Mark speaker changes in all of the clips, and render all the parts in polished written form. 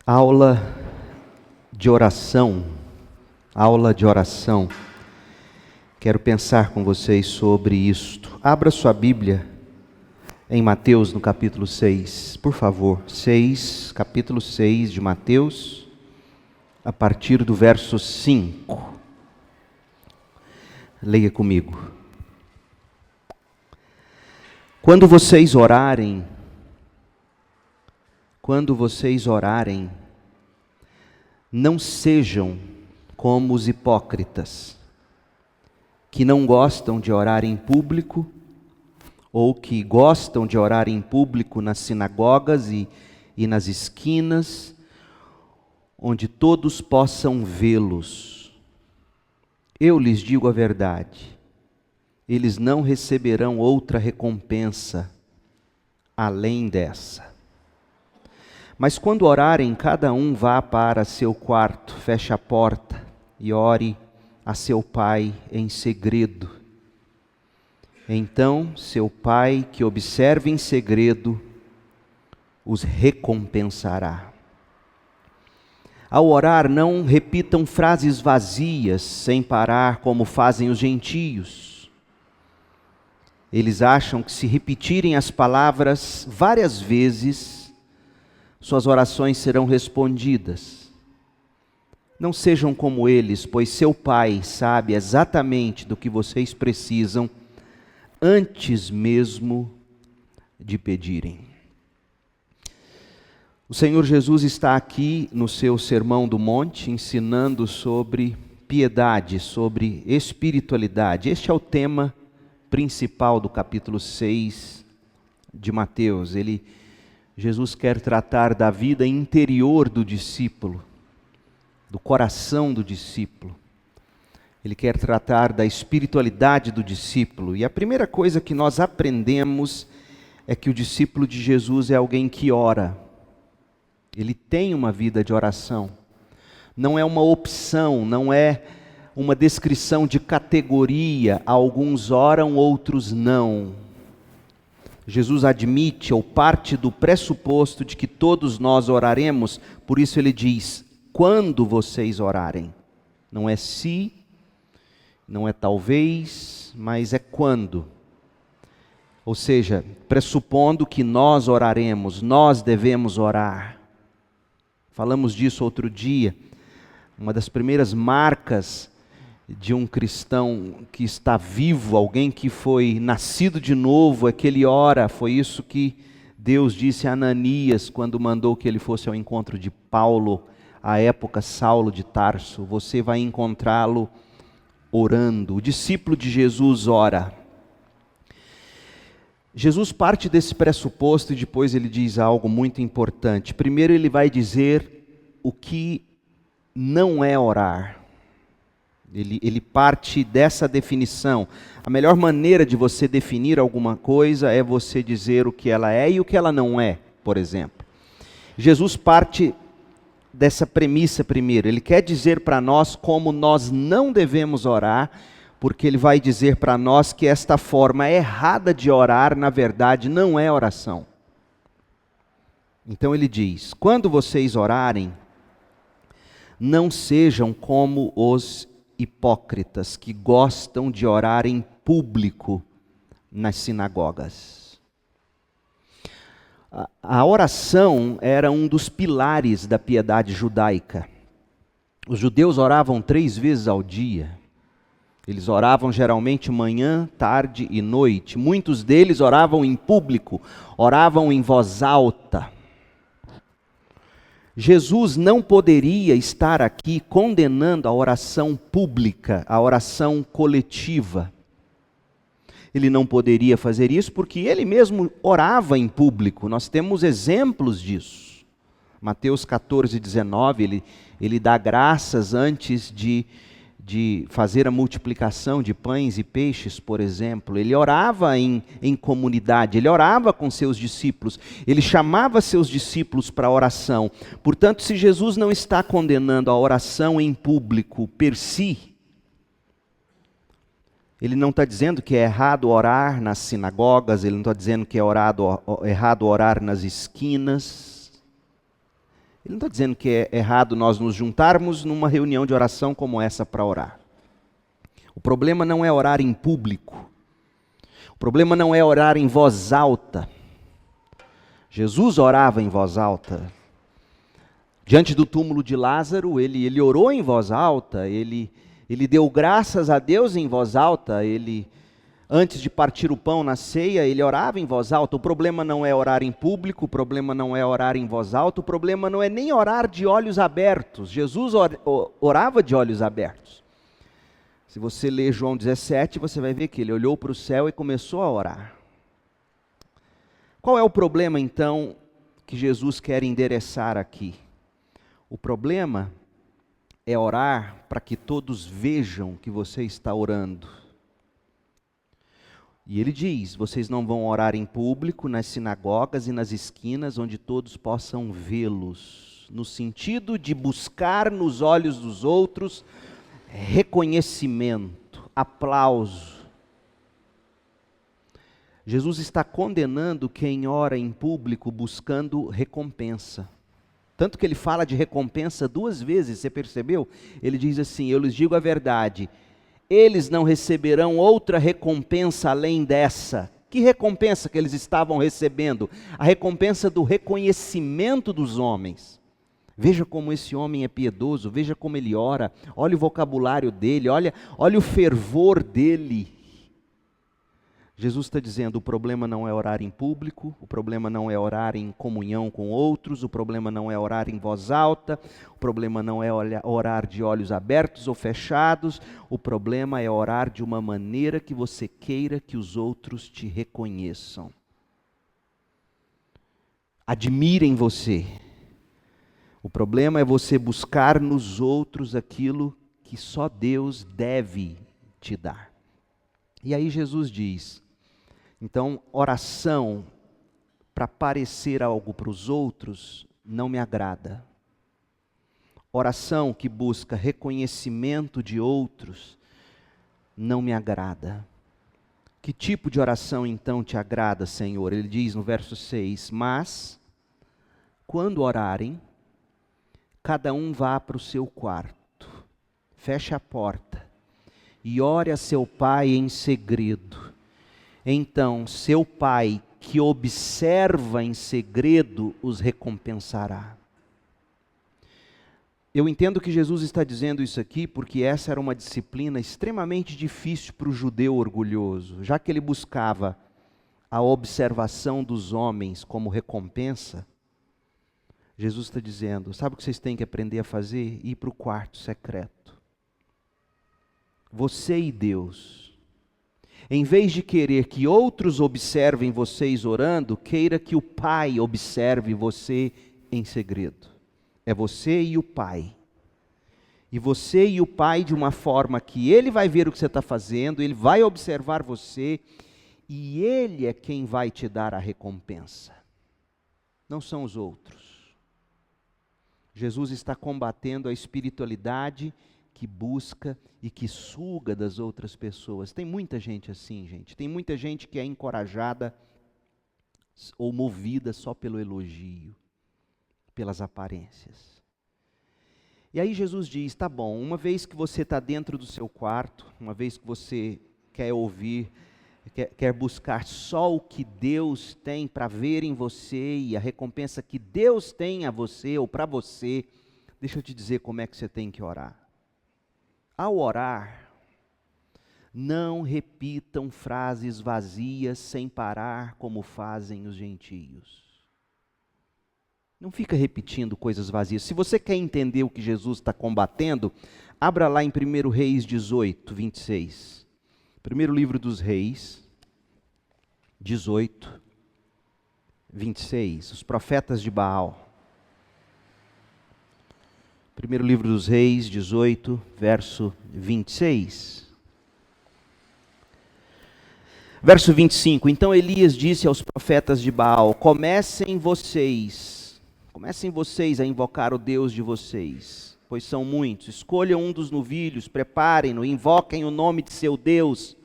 Speaker 1: Aula de oração, aula de oração. Quero pensar com vocês sobre isto. Abra sua Bíblia em Mateus, no capítulo 6, por favor. Capítulo 6 de Mateus, a partir do verso 5. Leia comigo. Quando vocês orarem, não sejam como os hipócritas, que não gostam de orar em público, ou que gostam de orar em público nas sinagogas e nas esquinas, onde todos possam vê-los. Eu lhes digo a verdade, eles não receberão outra recompensa além dessa. Mas quando orarem, cada um vá para seu quarto, feche a porta e ore a seu pai em segredo. Então seu pai, que observa em segredo, os recompensará. Ao orar, não repitam frases vazias, sem parar, como fazem os gentios. Eles acham que se repetirem as palavras várias vezes, suas orações serão respondidas. Não sejam como eles, pois seu Pai sabe exatamente do que vocês precisam, antes mesmo de pedirem. O Senhor Jesus está aqui no seu Sermão do Monte, ensinando sobre piedade, sobre espiritualidade. Este é o tema principal do capítulo 6 de Mateus. Jesus quer tratar da vida interior do discípulo, do coração do discípulo. Ele quer tratar da espiritualidade do discípulo. E a primeira coisa que nós aprendemos é que o discípulo de Jesus é alguém que ora. Ele tem uma vida de oração. Não é uma opção, não é uma descrição de categoria. Alguns oram, outros não. Jesus admite ou parte do pressuposto de que todos nós oraremos, por isso ele diz, quando vocês orarem. Não é se, não é talvez, mas é quando. Ou seja, pressupondo que nós oraremos, nós devemos orar. Falamos disso outro dia. Uma das primeiras marcas de um cristão que está vivo, alguém que foi nascido de novo, é que ele ora. Foi isso que Deus disse a Ananias quando mandou que ele fosse ao encontro de Paulo, à época Saulo de Tarso. Você vai encontrá-lo orando. O discípulo de Jesus ora. Jesus parte desse pressuposto e depois ele diz algo muito importante. Primeiro ele vai dizer o que não é orar. Ele parte dessa definição. A melhor maneira de você definir alguma coisa é você dizer o que ela é e o que ela não é, por exemplo. Jesus parte dessa premissa primeiro. Ele quer dizer para nós como nós não devemos orar, porque ele vai dizer para nós que esta forma errada de orar, na verdade, não é oração. Então ele diz, quando vocês orarem, não sejam como os hipócritas que gostam de orar em público nas sinagogas. A oração era um dos pilares da piedade judaica. Os judeus oravam 3 vezes ao dia. Eles oravam geralmente manhã, tarde e noite. Muitos deles oravam em público, oravam em voz alta. Jesus não poderia estar aqui condenando a oração pública, a oração coletiva. Ele não poderia fazer isso porque ele mesmo orava em público. Nós temos exemplos disso. Mateus 14, 19, ele dá graças antes de fazer a multiplicação de pães e peixes, por exemplo. Ele orava em comunidade, ele orava com seus discípulos, ele chamava seus discípulos para a oração. Portanto, se Jesus não está condenando a oração em público per si, ele não está dizendo que é errado orar nas sinagogas, ele não está dizendo que é errado orar nas esquinas. Ele não está dizendo que é errado nós nos juntarmos numa reunião de oração como essa para orar. O problema não é orar em público. O problema não é orar em voz alta. Jesus orava em voz alta. Diante do túmulo de Lázaro, ele orou em voz alta, ele deu graças a Deus em voz alta, antes de partir o pão na ceia, ele orava em voz alta. O problema não é orar em público, o problema não é orar em voz alta, o problema não é nem orar de olhos abertos. Jesus orava de olhos abertos. Se você ler João 17, você vai ver que ele olhou para o céu e começou a orar. Qual é o problema, então, que Jesus quer endereçar aqui? O problema é orar para que todos vejam que você está orando. E ele diz, vocês não vão orar em público, nas sinagogas e nas esquinas, onde todos possam vê-los. No sentido de buscar nos olhos dos outros reconhecimento, aplauso. Jesus está condenando quem ora em público buscando recompensa. Tanto que ele fala de recompensa 2 vezes, você percebeu? Ele diz assim, eu lhes digo a verdade, eles não receberão outra recompensa além dessa. Que recompensa que eles estavam recebendo? A recompensa do reconhecimento dos homens. Veja como esse homem é piedoso, veja como ele ora, olha o vocabulário dele, olha o fervor dele. Jesus está dizendo, o problema não é orar em público, o problema não é orar em comunhão com outros, o problema não é orar em voz alta, o problema não é orar de olhos abertos ou fechados, o problema é orar de uma maneira que você queira que os outros te reconheçam. Admirem você. O problema é você buscar nos outros aquilo que só Deus deve te dar. E aí Jesus diz, então oração para parecer algo para os outros não me agrada. Oração que busca reconhecimento de outros não me agrada. Que tipo de oração então te agrada, Senhor? Ele diz no verso 6, mas quando orarem, cada um vá para o seu quarto, feche a porta e ore a seu pai em segredo. Então, seu pai que observa em segredo os recompensará. Eu entendo que Jesus está dizendo isso aqui porque essa era uma disciplina extremamente difícil para o judeu orgulhoso, já que ele buscava a observação dos homens como recompensa. Jesus está dizendo, sabe o que vocês têm que aprender a fazer? Ir para o quarto secreto. Você e Deus. Em vez de querer que outros observem vocês orando, queira que o Pai observe você em segredo. É você e o Pai. E você e o Pai de uma forma que Ele vai ver o que você está fazendo, Ele vai observar você, e Ele é quem vai te dar a recompensa. Não são os outros. Jesus está combatendo a espiritualidade que busca e que suga das outras pessoas. Tem muita gente assim, gente. Tem muita gente que é encorajada ou movida só pelo elogio, pelas aparências. E aí Jesus diz, tá bom, uma vez que você está dentro do seu quarto, uma vez que você quer ouvir, quer buscar só o que Deus tem para ver em você e a recompensa que Deus tem a você ou para você, deixa eu te dizer como é que você tem que orar. Ao orar, não repitam frases vazias sem parar como fazem os gentios. Não fica repetindo coisas vazias. Se você quer entender o que Jesus está combatendo, abra lá em 1 Reis 18, 26. Primeiro livro dos Reis, 18, 26. Os profetas de Baal. Primeiro livro dos Reis, 18, verso 26. Verso 25. Então Elias disse aos profetas de Baal, comecem vocês a invocar o Deus de vocês, pois são muitos. Escolham um dos novilhos, preparem-no, invoquem o nome de seu Deus,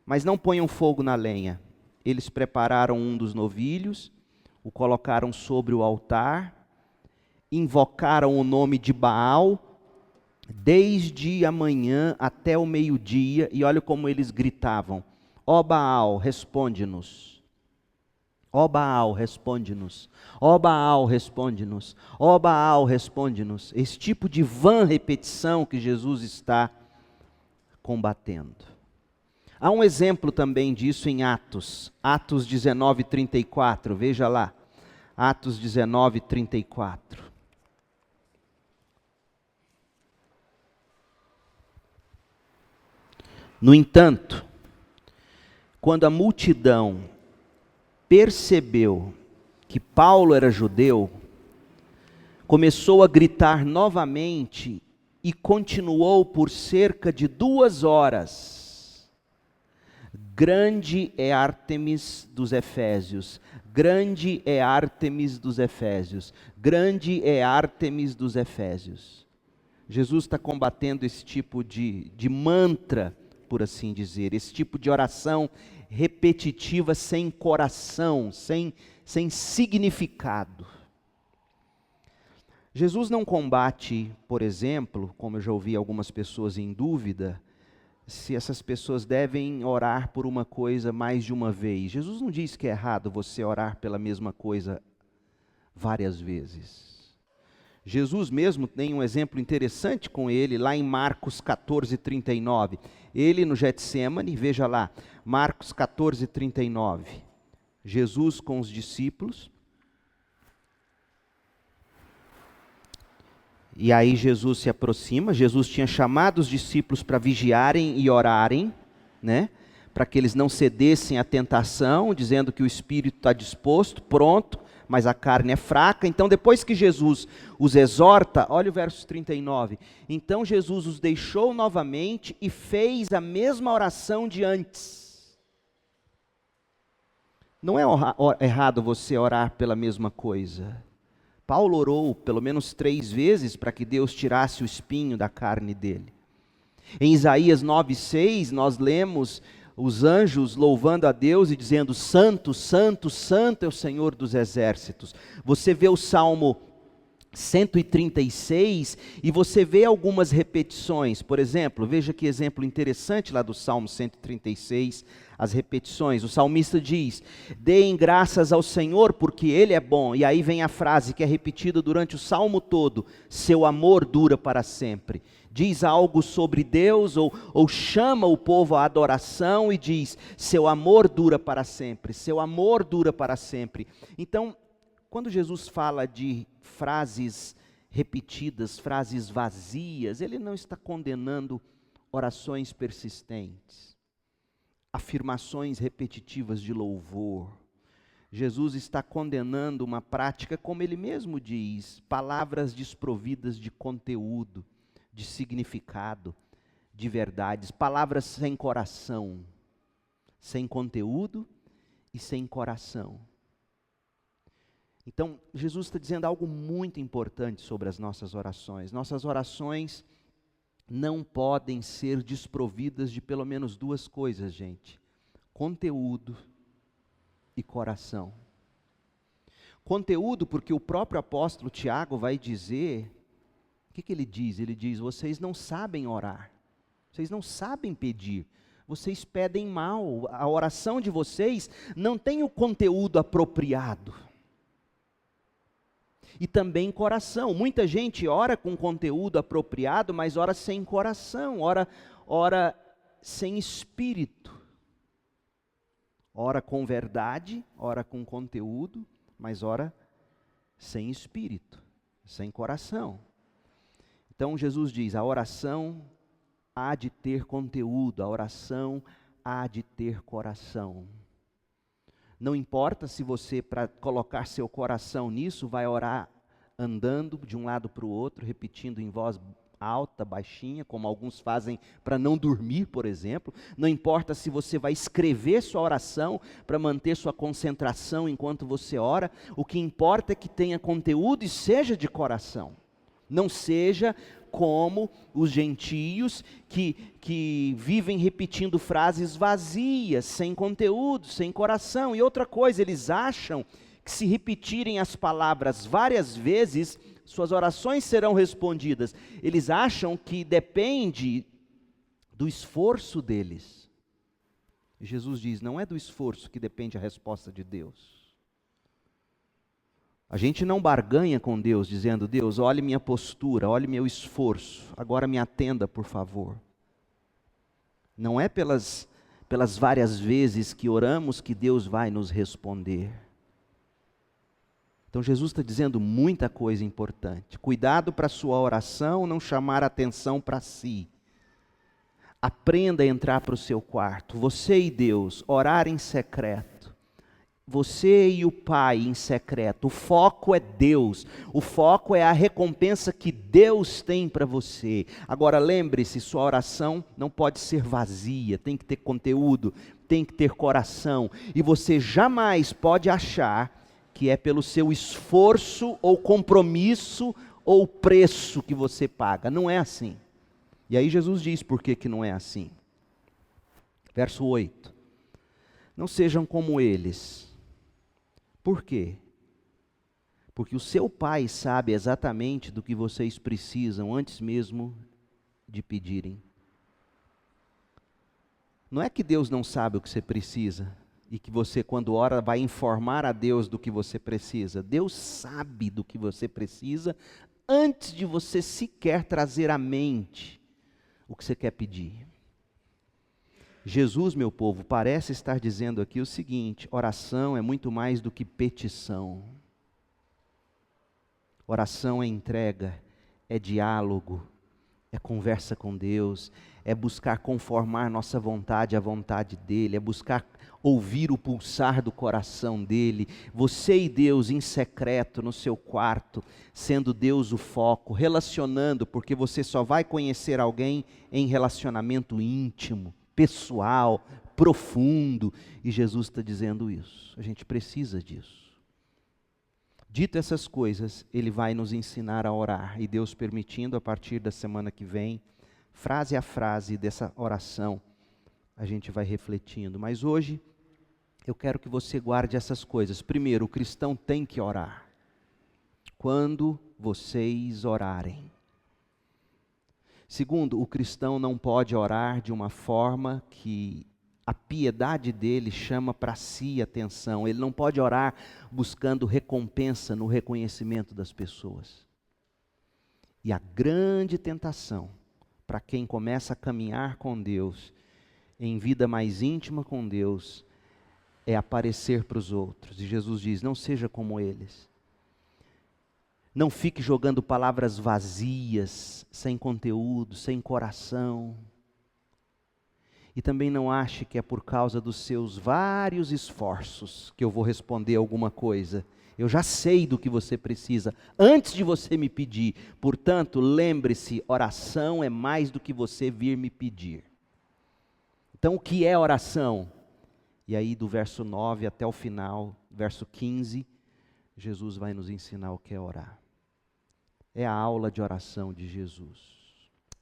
Speaker 1: mas não ponham fogo na lenha. Eles prepararam um dos novilhos, o colocaram sobre o altar, invocaram o nome de Baal desde a manhã até o meio-dia, e olha como eles gritavam: ó Baal, responde-nos. Ó Baal, responde-nos. Ó Baal, responde-nos. Ó Baal, responde-nos. Esse tipo de vã repetição que Jesus está combatendo. Há um exemplo também disso em Atos 19:34, veja lá, Atos 19:34. No entanto, quando a multidão percebeu que Paulo era judeu, começou a gritar novamente e continuou por cerca de 2 horas: grande é Ártemis dos Efésios, grande é Ártemis dos Efésios, grande é Ártemis dos Efésios. Jesus está combatendo esse tipo de mantra, por assim dizer, esse tipo de oração repetitiva sem coração, sem significado. Jesus não combate, por exemplo, como eu já ouvi algumas pessoas em dúvida, se essas pessoas devem orar por uma coisa mais de uma vez. Jesus não diz que é errado você orar pela mesma coisa várias vezes. Jesus mesmo tem um exemplo interessante com ele, lá em Marcos 14:39. Ele no Getsemane, veja lá, Marcos 14:39. Jesus com os discípulos. E aí Jesus se aproxima. Jesus tinha chamado os discípulos para vigiarem e orarem, né? Para que eles não cedessem à tentação, dizendo que o espírito está disposto, pronto, mas a carne é fraca. Então depois que Jesus os exorta, olha o verso 39. Então Jesus os deixou novamente e fez a mesma oração de antes. Não é errado você orar pela mesma coisa. Paulo orou pelo menos 3 vezes para que Deus tirasse o espinho da carne dele. Em Isaías 9:6 nós lemos os anjos louvando a Deus e dizendo: santo, santo, santo é o Senhor dos exércitos. Você vê o Salmo 136 e você vê algumas repetições. Por exemplo, veja que exemplo interessante lá do Salmo 136, as repetições. O salmista diz: deem graças ao Senhor porque Ele é bom. E aí vem a frase que é repetida durante o salmo todo: seu amor dura para sempre. Diz algo sobre Deus ou chama o povo à adoração e diz: seu amor dura para sempre, seu amor dura para sempre. Então, quando Jesus fala de frases repetidas, frases vazias, Ele não está condenando orações persistentes, afirmações repetitivas de louvor. Jesus está condenando uma prática, como Ele mesmo diz, palavras desprovidas de conteúdo, de significado, de verdades, palavras sem coração, sem conteúdo e sem coração. Então, Jesus está dizendo algo muito importante sobre as nossas orações. Nossas orações não podem ser desprovidas de pelo menos 2 coisas, gente: conteúdo e coração. Conteúdo, porque o próprio apóstolo Tiago vai dizer, o que ele diz? Ele diz: vocês não sabem orar, vocês não sabem pedir, vocês pedem mal, a oração de vocês não tem o conteúdo apropriado. E também coração. Muita gente ora com conteúdo apropriado, mas ora sem coração, ora sem espírito. Ora com verdade, ora com conteúdo, mas ora sem espírito, sem coração. Então Jesus diz: a oração há de ter conteúdo, a oração há de ter coração. Não importa se você, para colocar seu coração nisso, vai orar andando de um lado para o outro, repetindo em voz alta, baixinha, como alguns fazem para não dormir, por exemplo. Não importa se você vai escrever sua oração para manter sua concentração enquanto você ora. O que importa é que tenha conteúdo e seja de coração. Não seja como os gentios que vivem repetindo frases vazias, sem conteúdo, sem coração. E outra coisa, eles acham que se repetirem as palavras várias vezes, suas orações serão respondidas. Eles acham que depende do esforço deles. E Jesus diz, não é do esforço que depende a resposta de Deus. A gente não barganha com Deus dizendo, Deus, olhe minha postura, olhe meu esforço, agora me atenda, por favor. Não é pelas várias vezes que oramos que Deus vai nos responder. Então Jesus está dizendo muita coisa importante. Cuidado para a sua oração não chamar a atenção para si. Aprenda a entrar para o seu quarto. Você e Deus, orar em secreto. Você e o Pai em secreto. O foco é Deus. O foco é a recompensa que Deus tem para você. Agora lembre-se, sua oração não pode ser vazia. Tem que ter conteúdo, tem que ter coração. E você jamais pode achar que é pelo seu esforço ou compromisso ou preço que você paga. Não é assim. E aí Jesus diz por que não é assim. Verso 8. Não sejam como eles. Por quê? Porque o seu Pai sabe exatamente do que vocês precisam antes mesmo de pedirem. Não é que Deus não sabe o que você precisa. E que você, quando ora, vai informar a Deus do que você precisa. Deus sabe do que você precisa antes de você sequer trazer à mente o que você quer pedir. Jesus, meu povo, parece estar dizendo aqui o seguinte: oração é muito mais do que petição. Oração é entrega, é diálogo, é conversa com Deus, é buscar conformar nossa vontade à vontade dEle, é buscar ouvir o pulsar do coração dEle. Você e Deus em secreto no seu quarto, sendo Deus o foco, relacionando, porque você só vai conhecer alguém em relacionamento íntimo, pessoal, profundo. E Jesus está dizendo isso, a gente precisa disso. Dito essas coisas, Ele vai nos ensinar a orar, e Deus permitindo, a partir da semana que vem, frase a frase dessa oração, a gente vai refletindo. Mas hoje, eu quero que você guarde essas coisas. Primeiro, o cristão tem que orar. Quando vocês orarem. Segundo, o cristão não pode orar de uma forma que a piedade dele chama para si atenção. Ele não pode orar buscando recompensa no reconhecimento das pessoas. E a grande tentação para quem começa a caminhar com Deus, em vida mais íntima com Deus, é aparecer para os outros. E Jesus diz, não seja como eles. Não fique jogando palavras vazias, sem conteúdo, sem coração. E também não ache que é por causa dos seus vários esforços que eu vou responder alguma coisa. Eu já sei do que você precisa, antes de você me pedir. Portanto, lembre-se, oração é mais do que você vir me pedir. Então, o que é oração? E aí, do verso 9 até o final, verso 15, Jesus vai nos ensinar o que é orar. É a aula de oração de Jesus.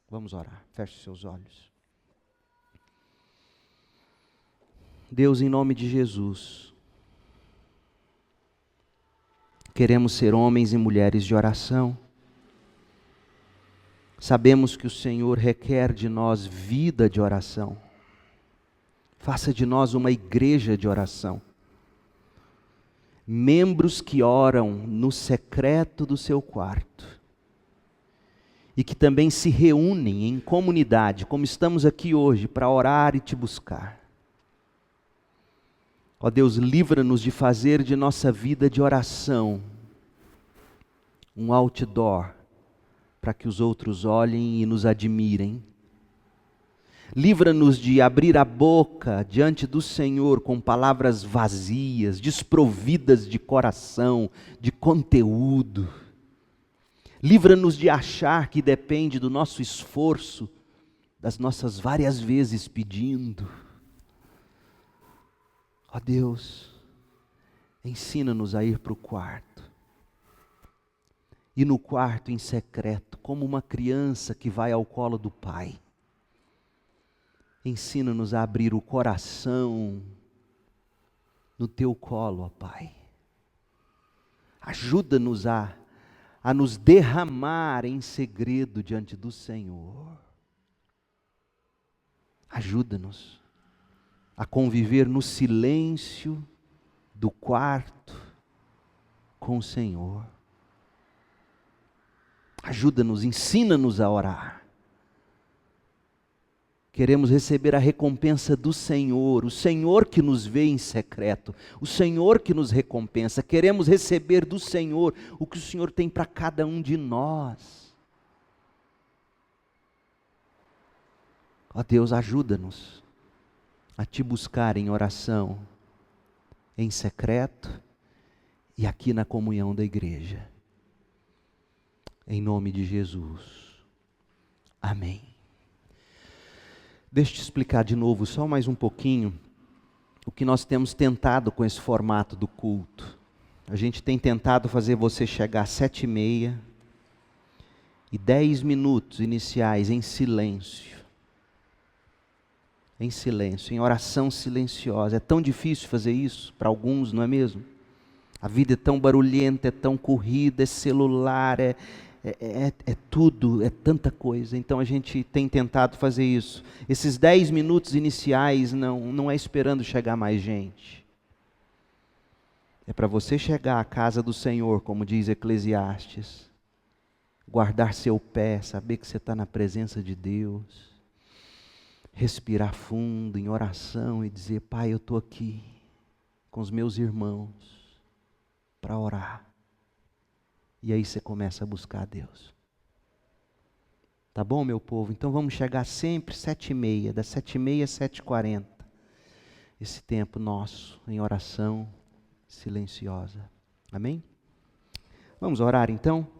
Speaker 1: Vamos orar, feche seus olhos. Deus, em nome de Jesus, queremos ser homens e mulheres de oração. Sabemos que o Senhor requer de nós vida de oração. Faça de nós uma igreja de oração. Membros que oram no secreto do seu quarto. E que também se reúnem em comunidade, como estamos aqui hoje, para orar e te buscar. Ó Deus, livra-nos de fazer de nossa vida de oração um outdoor, para que os outros olhem e nos admirem. Livra-nos de abrir a boca diante do Senhor com palavras vazias, desprovidas de coração, de conteúdo. Livra-nos de achar que depende do nosso esforço, das nossas várias vezes pedindo. Ó Deus, ensina-nos a ir para o quarto. E no quarto em secreto, como uma criança que vai ao colo do Pai. Ensina-nos a abrir o coração no Teu colo, ó Pai. Ajuda-nos a a nos derramar em segredo diante do Senhor. Ajuda-nos a conviver no silêncio do quarto com o Senhor. Ajuda-nos, ensina-nos a orar. Queremos receber a recompensa do Senhor, o Senhor que nos vê em secreto, o Senhor que nos recompensa. Queremos receber do Senhor o que o Senhor tem para cada um de nós. Ó Deus, ajuda-nos a Te buscar em oração, em secreto e aqui na comunhão da igreja. Em nome de Jesus. Amém. Deixa eu te explicar de novo, só mais um pouquinho, o que nós temos tentado com esse formato do culto. A gente tem tentado fazer você chegar às 7h30 e 10 minutos iniciais em silêncio. Em silêncio, em oração silenciosa. É tão difícil fazer isso para alguns, não é mesmo? A vida é tão barulhenta, é tão corrida, é celular, é tudo, é tanta coisa. Então a gente tem tentado fazer isso. Esses 10 minutos iniciais não é esperando chegar mais gente. É para você chegar à casa do Senhor, como diz Eclesiastes, guardar seu pé, saber que você está na presença de Deus, respirar fundo em oração e dizer: Pai, eu estou aqui com os meus irmãos para orar. E aí você começa a buscar a Deus. Tá bom, meu povo? Então vamos chegar sempre 7h30, das 7h30 às 7h40. Esse tempo nosso em oração silenciosa. Amém? Vamos orar então?